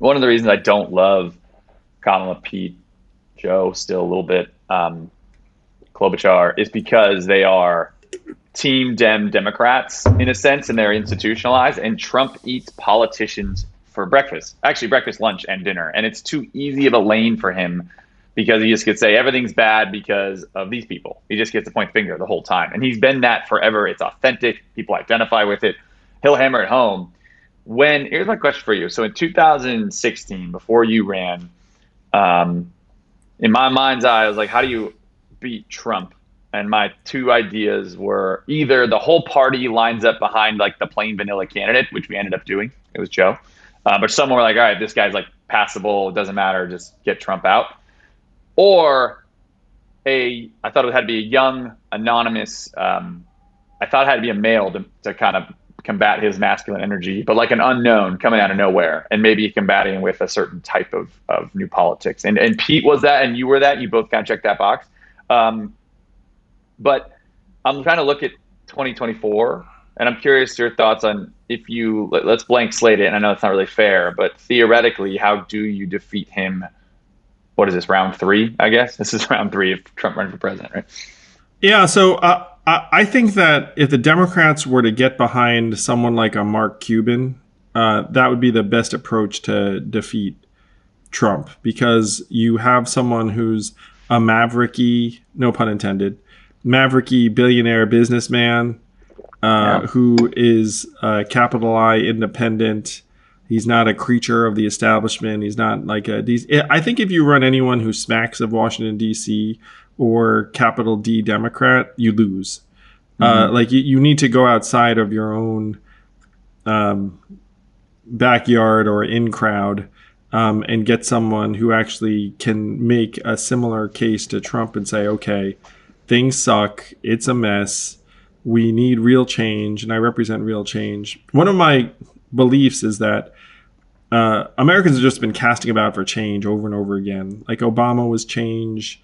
one of the reasons I don't love Kamala, Pete, Joe, still a little bit, Klobuchar, is because they are team Democrats in a sense, and they're institutionalized. And Trump eats politicians for breakfast, actually breakfast, lunch, and dinner, and it's too easy of a lane for him because he just could say everything's bad because of these people. He just gets to point finger the whole time, and he's been that forever. It's authentic. People identify with it. He'll hammer it home. Here's my question for you. So in 2016, before you ran, um, in my mind's eye, I was like, how do you beat Trump? And my two ideas were either the whole party lines up behind like the plain vanilla candidate, which we ended up doing. It was Joe. But some were like, all right, this guy's like passable. It doesn't matter. Just get Trump out. Or I thought it had to be a young, anonymous, I thought it had to be a male to kind of combat his masculine energy, but like an unknown coming out of nowhere and maybe combating with a certain type of new politics. And Pete was that, and you were that. You both kind of checked that box. But I'm trying to look at 2024, and I'm curious your thoughts on if let's blank slate it. And I know it's not really fair, but theoretically, how do you defeat him? What is this, round three? I guess this is round three if Trump runs for president, right? Yeah, so I think that if the Democrats were to get behind someone like a Mark Cuban, that would be the best approach to defeat Trump, because you have someone who's a mavericky, no pun intended, mavericky billionaire businessman who is capital I independent. He's not a creature of the establishment. He's not like I think if you run anyone who smacks of Washington, D.C., or capital D Democrat, you lose. Like you need to go outside of your own backyard or in crowd and get someone who actually can make a similar case to Trump and say, okay, things suck. It's a mess. We need real change. And I represent real change. One of my beliefs is that Americans have just been casting about for change over and over again. Like Obama was change.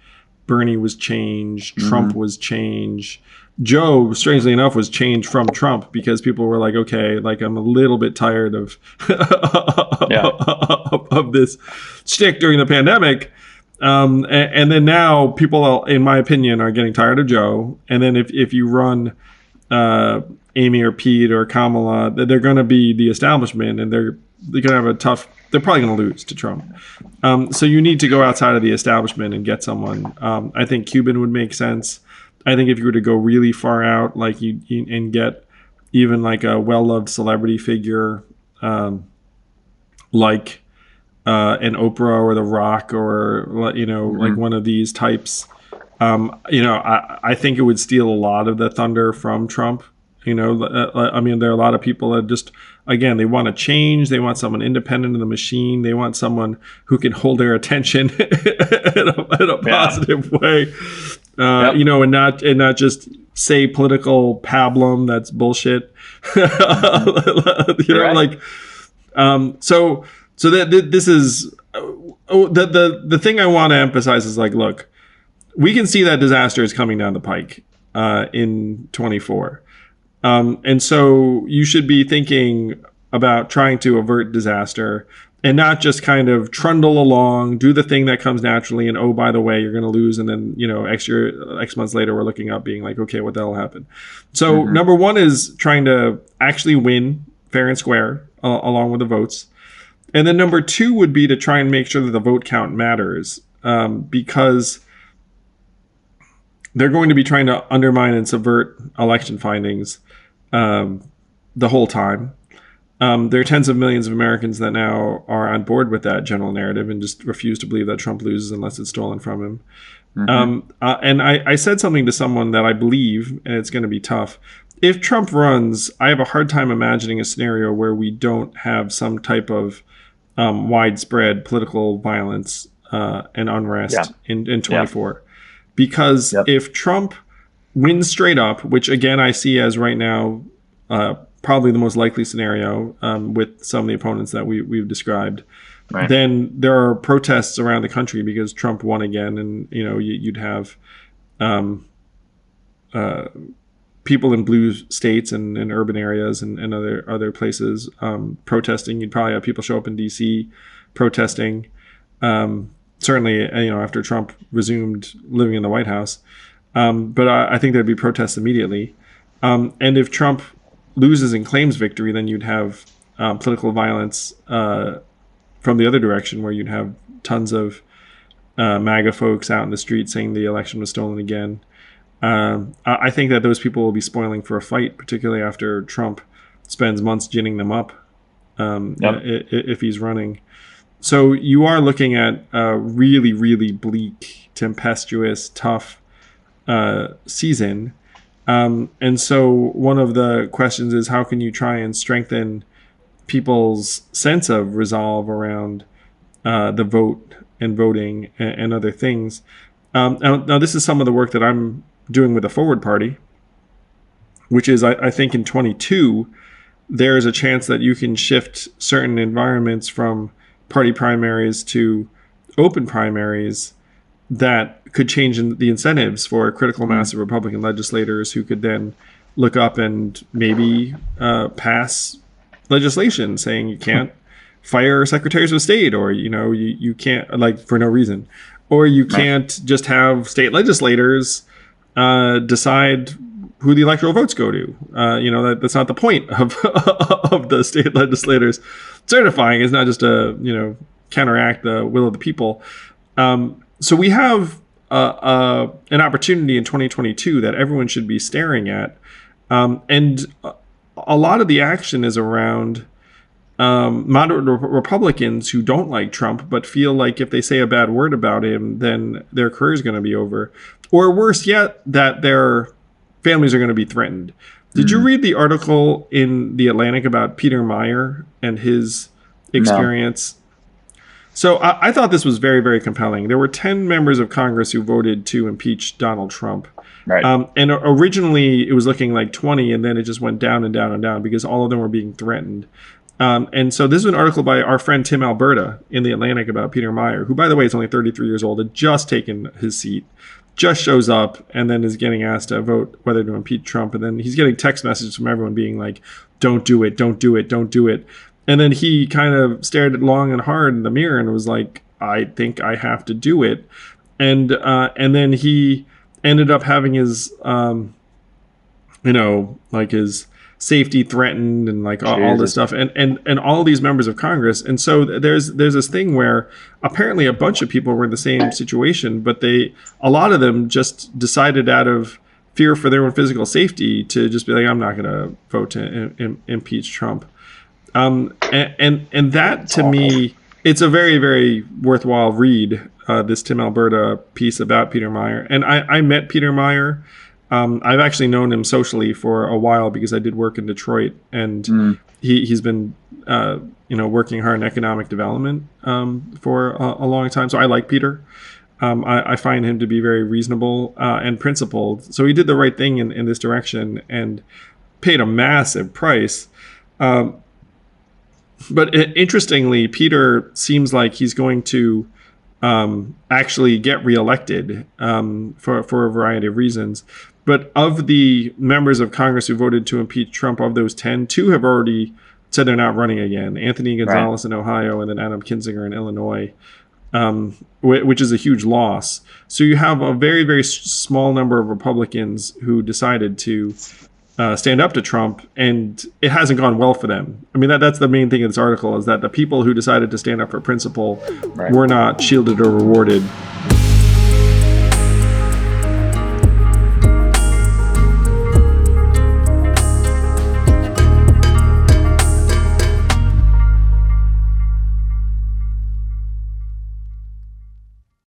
Bernie was change. Trump was change. Joe, strangely enough, was change from Trump because people were like, okay, like I'm a little bit tired of of this shtick during the pandemic. And then now people, in my opinion, are getting tired of Joe. And then if you run Amy or Pete or Kamala, they're going to be the establishment, and they're going to have a tough. They're probably going to lose to Trump. So you need to go outside of the establishment and get someone. I think Cuban would make sense. I think if you were to go really far out, like you and get even like a well-loved celebrity figure, like an Oprah or The Rock, or like one of these types. I think it would steal a lot of the thunder from Trump. I mean, there are a lot of people that just, again, they want to change. They want someone independent of the machine. They want someone who can hold their attention in a positive way, and not just say political pablum that's bullshit. So this is the thing I want to emphasize is like, look, we can see that disaster is coming down the pike in 24. And so you should be thinking about trying to avert disaster and not just kind of trundle along, do the thing that comes naturally, and oh, by the way, you're going to lose, and then X months later we're looking up being like, okay, what the hell happened? So number one is trying to actually win fair and square along with the votes, and then number two would be to try and make sure that the vote count matters, because they're going to be trying to undermine and subvert election findings the whole time. There are tens of millions of Americans that now are on board with that general narrative and just refuse to believe that Trump loses unless it's stolen from him. And I said something to someone that I believe, and it's going to be tough. If Trump runs, I have a hard time imagining a scenario where we don't have some type of widespread political violence and unrest in 24. Because if Trump wins straight up, which again I see as right now probably the most likely scenario with some of the opponents that we've described, then there are protests around the country because Trump won again, and you'd have people in blue states and in urban areas and other places protesting. You'd probably have people show up in D.C. protesting. Certainly, after Trump resumed living in the White House. But I think there'd be protests immediately. And if Trump loses and claims victory, then you'd have political violence from the other direction, where you'd have tons of MAGA folks out in the street saying the election was stolen again. I think that those people will be spoiling for a fight, particularly after Trump spends months ginning them up if he's running. So you are looking at a really, really bleak, tempestuous, tough season. And so one of the questions is, how can you try and strengthen people's sense of resolve around the vote and voting and other things? Now, this is some of the work that I'm doing with the Forward Party, which is, I think in 22, there is a chance that you can shift certain environments from party primaries to open primaries that could change the incentives for a critical mass of Republican legislators who could then look up and maybe pass legislation saying you can't fire secretaries of state, or you can't, like, for no reason, or you can't just have state legislators decide who the electoral votes go to. That's not the point of of the state legislators certifying. It's not just to counteract the will of the people. So we have an opportunity in 2022 that everyone should be staring at, and a lot of the action is around moderate Republicans who don't like Trump but feel like if they say a bad word about him, then their career is going to be over, or worse yet, that their families are going to be threatened. Did you read the article in The Atlantic about Peter Meyer and his experience? No. So I thought this was very, very compelling. There were 10 members of Congress who voted to impeach Donald Trump. Right. And originally it was looking like 20, and then it just went down and down and down because all of them were being threatened. And so this is an article by our friend Tim Alberta in The Atlantic about Peter Meyer, who, by the way, is only 33 years old, had just taken his seat, just shows up, and then is getting asked to vote whether to impeach Trump. And then he's getting text messages from everyone being like, don't do it, don't do it, don't do it. And then he kind of stared long and hard in the mirror and was like, I think I have to do it. And then he ended up having his, his safety threatened and like all this stuff, and all these members of Congress. And so there's this thing where apparently a bunch of people were in the same situation, but a lot of them just decided out of fear for their own physical safety to just be like, I'm not going to vote to impeach Trump. And that to me, it's a very, very worthwhile read, this Tim Alberta piece about Peter Meyer. And I met Peter Meyer. I've actually known him socially for a while because I did work in Detroit, and he's been working hard in economic development for a long time. So I like Peter. I find him to be very reasonable and principled. So he did the right thing in this direction and paid a massive price. But interestingly, Peter seems like he's going to actually get reelected for a variety of reasons. But of the members of Congress who voted to impeach Trump, of those 10, 2 have already said they're not running again. Anthony Gonzalez in Ohio, and then Adam Kinzinger in Illinois, which is a huge loss. So you have a very, very small number of Republicans who decided to stand up to Trump, and it hasn't gone well for them. I mean, that's the main thing in this article, is that the people who decided to stand up for principle were not shielded or rewarded.